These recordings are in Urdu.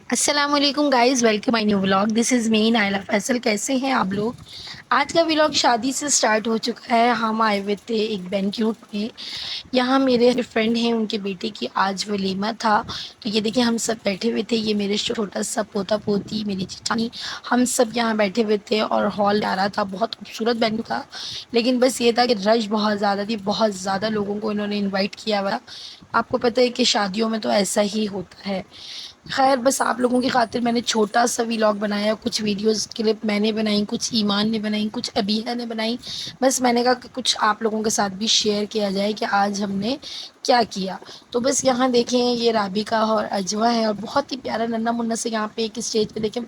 السلام علیکم guys, welcome my new vlog. This is me Naila Faisal. کیسے ہیں آپ لوگ؟ آج کا ولاگ شادی سے سٹارٹ ہو چکا ہے. ہم آئے ہوئے تھے ایک بینکیوٹ میں. یہاں میرے فرینڈ ہیں، ان کے بیٹے کی آج ولیمہ تھا. تو یہ دیکھیں ہم سب بیٹھے ہوئے تھے. یہ میرے چھوٹا سا پوتا پوتی، میری چچانی، ہم سب یہاں بیٹھے ہوئے تھے. اور ہال آ رہا تھا، بہت خوبصورت بینکیوٹ تھا. لیکن بس یہ تھا کہ رش بہت زیادہ تھی. بہت زیادہ لوگوں کو انہوں نے انوائٹ کیا ہوا. آپ کو پتہ ہے کہ شادیوں میں تو ایسا ہی ہوتا ہے. خیر، بس آپ لوگوں کی خاطر میں نے چھوٹا سا ولاگ بنایا. کچھ ویڈیوز کلپ میں نے بنائی، کچھ ایمان نے بنائی، کچھ ابیہ نے بنائی. بس میں نے کہا کہ کچھ آپ لوگوں کے ساتھ بھی شیئر کیا جائے کہ آج ہم نے کیا کیا. تو بس یہاں دیکھیں، یہ رابقہ اور اجوا ہے، اور بہت ہی پیارا ننھا منھا سے یہاں پہ ایک اسٹیج پہ دیکھیں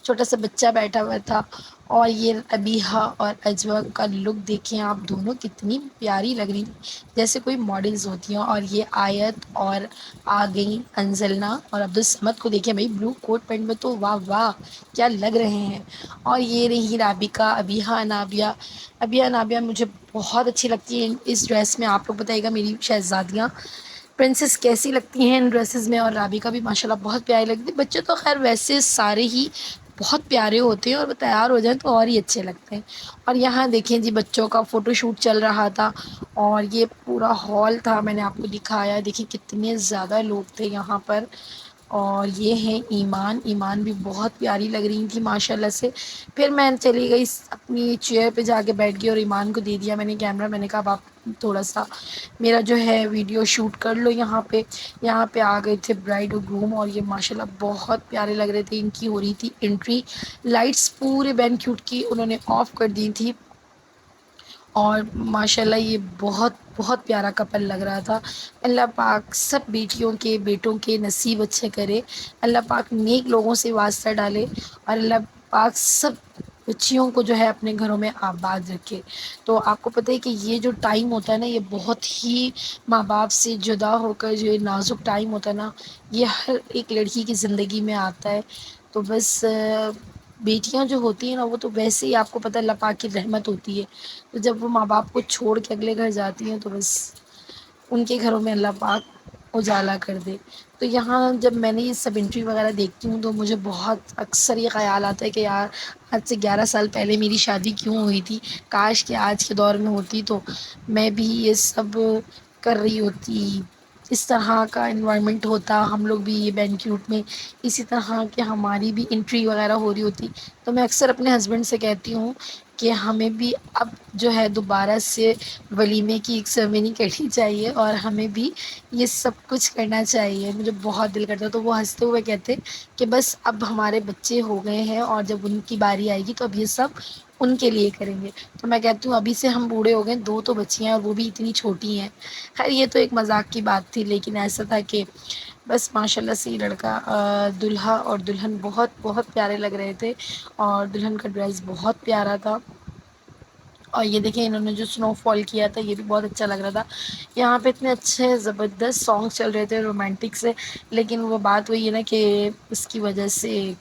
چھوٹا سا بچہ بیٹھا ہوا تھا. اور یہ ابیہ اور اجوا کا لک دیکھیں آپ دونوں، کتنی پیاری لگ رہی جیسے کوئی ماڈلز ہوتی ہیں. اور یہ آیت اور آ گئی انزلنا اور عبدالصمد کو دیکھیں بھائی، بلو کوٹ پینٹ میں تو واہ واہ کیا لگ رہے ہیں. اور یہ رہی رابقہ، ابیہ، انابیہ. ابیہ انابیہ مجھے بہت اچھی لگتی ہیں اس ڈریس میں. آپ لوگ بتائیے گا میری شہزادیاں پرنسس کیسی لگتی ہیں ان ڈریسز میں. اور رابقہ بھی ماشاءاللہ بہت پیاری لگتی ہے. بچے تو خیر ویسے سارے ہی بہت پیارے ہوتے ہیں، اور وہ تیار ہو جائیں تو اور ہی اچھے لگتے ہیں. اور یہاں دیکھیں جی، بچوں کا فوٹو شوٹ چل رہا تھا. اور یہ پورا ہال تھا، میں نے آپ کو دکھایا. دیکھیں کتنے زیادہ لوگ تھے یہاں پر. اور یہ ہیں ایمان. ایمان بھی بہت پیاری لگ رہی تھی ماشاء اللہ سے. پھر میں چلی گئی اپنی چیئر پہ جا کے بیٹھ گئی، اور ایمان کو دے دیا میں نے کیمرہ. میں نے کہا اب آپ تھوڑا سا میرا جو ہے ویڈیو شوٹ کر لو یہاں پہ. یہاں پہ آ گئے تھے برائڈ اور گروم، اور یہ ماشاءاللہ بہت پیارے لگ رہے تھے. ان کی ہو رہی تھی انٹری. لائٹس پورے بینکیوٹ کی انہوں نے آف کر دی تھی. اور ماشاءاللہ یہ بہت بہت پیارا کپل لگ رہا تھا. اللہ پاک سب بیٹیوں کے بیٹوں کے نصیب اچھے کرے. اللہ پاک نیک لوگوں سے واسطہ ڈالے. اور اللہ پاک سب بچیوں کو جو ہے اپنے گھروں میں آباد رکھے. تو آپ کو پتہ ہے کہ یہ جو ٹائم ہوتا ہے نا، یہ بہت ہی ماں باپ سے جدا ہو کر جو نازک ٹائم ہوتا ہے نا، یہ ہر ایک لڑکی کی زندگی میں آتا ہے. تو بس بیٹیاں جو ہوتی ہیں نا، وہ تو ویسے ہی آپ کو پتہ ہے اللہ پاک کی رحمت ہوتی ہے. تو جب وہ ماں باپ کو چھوڑ کے اگلے گھر جاتی ہیں تو بس ان کے گھروں میں اللہ پاک اجالا کر دے. تو یہاں جب میں نے یہ سب انٹری وغیرہ دیکھتی ہوں تو مجھے بہت اکثر یہ خیال آتا ہے کہ یار آج سے 11 سال پہلے میری شادی کیوں ہوئی تھی. کاش کہ آج کے دور میں ہوتی تو میں بھی یہ سب کر رہی ہوتی. اس طرح کا انوائرمنٹ ہوتا، ہم لوگ بھی یہ بینکیوٹ میں اسی طرح کہ ہماری بھی انٹری وغیرہ ہو رہی ہوتی. تو میں اکثر اپنے ہسبینڈ سے کہتی ہوں کہ ہمیں بھی اب جو ہے دوبارہ سے ولیمے کی ایک سرمنی کرنی چاہیے، اور ہمیں بھی یہ سب کچھ کرنا چاہیے. مجھے بہت دل کرتا. تو وہ ہنستے ہوئے کہتے کہ بس اب ہمارے بچے ہو گئے ہیں، اور جب ان کی باری آئے گی تو اب یہ سب ان کے لیے کریں گے. تو میں کہتی ہوں ابھی سے ہم بوڑھے ہو گئے، 2 تو بچیاں ہیں اور وہ بھی اتنی چھوٹی ہیں. خیر یہ تو ایک مذاق کی بات تھی، لیکن ایسا تھا کہ بس ماشاء اللہ سے یہ لڑکا دولہا اور دلہن بہت بہت پیارے لگ رہے تھے. اور دلہن کا ڈریس بہت پیارا تھا. اور یہ دیکھیں انہوں نے جو سنو فال کیا تھا یہ بھی بہت اچھا لگ رہا تھا. یہاں پہ اتنے اچھے زبردست سانگ چل رہے تھے رومانٹک سے. لیکن وہ بات وہی ہے نا کہ اس کی وجہ سے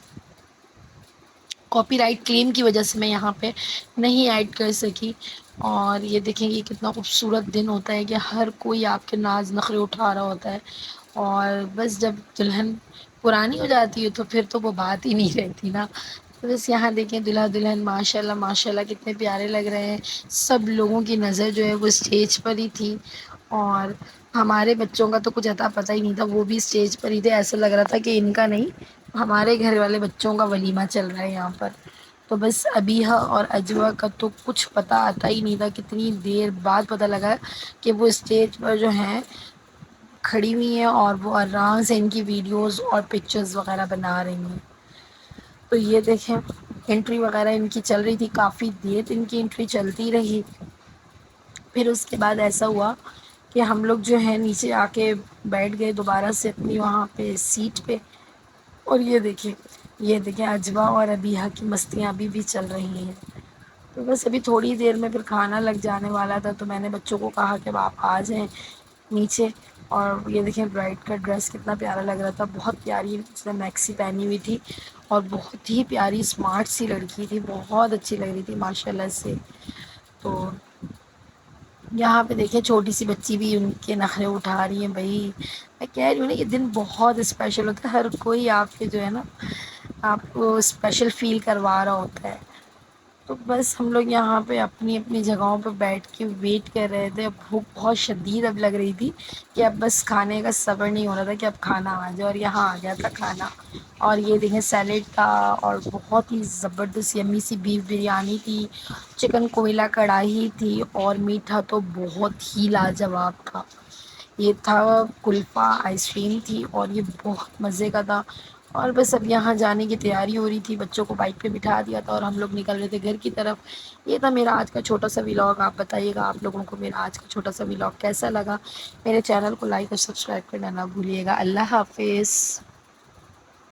کاپی رائٹ کلیم کی وجہ سے میں یہاں پہ نہیں ایڈ کر سکی. اور یہ دیکھیں یہ کتنا خوبصورت دن ہوتا ہے کہ ہر کوئی آپ کے ناز نخرے اٹھا رہا ہوتا ہے. اور بس جب دلہن پرانی ہو جاتی ہے تو پھر تو وہ بات ہی نہیں رہتی نا. تو بس یہاں دیکھیں دلہا دلہن ماشاء اللہ کتنے پیارے لگ رہے ہیں. سب لوگوں کی نظر جو ہے وہ اسٹیج پر ہی تھی. اور ہمارے بچوں کا تو کچھ اتا پتہ ہی نہیں تھا، وہ بھی اسٹیج پر ہی تھے. ایسا لگ رہا تھا کہ ان کا نہیں، ہمارے گھر والے بچوں کا ولیمہ چل رہا ہے یہاں پر. تو بس ابیہا اور اجوا کا تو کچھ پتہ آتا ہی نہیں تھا. کتنی دیر بعد پتہ لگا کہ وہ اسٹیج پر جو ہیں کھڑی ہوئی ہیں، اور وہ آرام سے ان کی ویڈیوز اور پکچرز وغیرہ بنا رہی ہیں. تو یہ دیکھیں انٹری وغیرہ ان کی چل رہی تھی، کافی دیر ان کی انٹری چلتی رہی. پھر اس کے بعد ایسا ہوا کہ ہم لوگ جو ہے نیچے آ کے بیٹھ گئے دوبارہ سے اپنی وہاں پہ سیٹ پہ. اور یہ دیکھیں اجوا اور ابیہا کی مستیاں ابھی بھی چل رہی ہیں. تو بس ابھی تھوڑی دیر میں پھر کھانا لگ جانے والا تھا. تو میں نے بچوں کو کہا کہ اب آپ آ جائیں نیچے. اور یہ دیکھیں برائڈ کا ڈریس کتنا پیارا لگ رہا تھا. بہت پیاری اس نے میکسی پہنی ہوئی تھی، اور بہت ہی پیاری اسمارٹ سی لڑکی تھی. بہت اچھی لگ رہی تھی ماشاء اللہ سے. تو یہاں پہ دیکھیں چھوٹی سی بچی بھی ان کے نخرے اٹھا رہی ہیں بھائی. میں کہہ رہی ہوں نا یہ دن بہت اسپیشل ہوتا ہے، ہر کوئی آپ کے جو ہے نا آپ کو اسپیشل فیل کروا رہا ہوتا ہے. تو بس ہم لوگ یہاں پہ اپنی اپنی جگہوں پہ بیٹھ کے ویٹ کر رہے تھے. اب بھوک بہت شدید اب لگ رہی تھی کہ اب بس کھانے کا صبر نہیں ہو رہا تھا کہ اب کھانا آ جائے. اور یہاں آ گیا تھا کھانا، اور یہ دیکھیں سیلیڈ تھا اور بہت ہی زبردست یمی سی بیف بریانی تھی، چکن کوئلہ کڑھائی تھی، اور میٹھا تو بہت ہی لاجواب تھا. یہ تھا کلفہ، آئس کریم تھی، اور یہ بہت مزے کا تھا. اور بس اب یہاں جانے کی تیاری ہو رہی تھی، بچوں کو بائک پہ بٹھا دیا تھا اور ہم لوگ نکل رہے تھے گھر کی طرف. یہ تھا میرا آج کا چھوٹا سا ولاگ. آپ بتائیے گا آپ لوگوں کو میرا آج کا چھوٹا سا ولاگ کیسا لگا؟ میرے چینل کو لائک اور سبسکرائب کرنا نہ بھولیے گا. اللہ حافظ.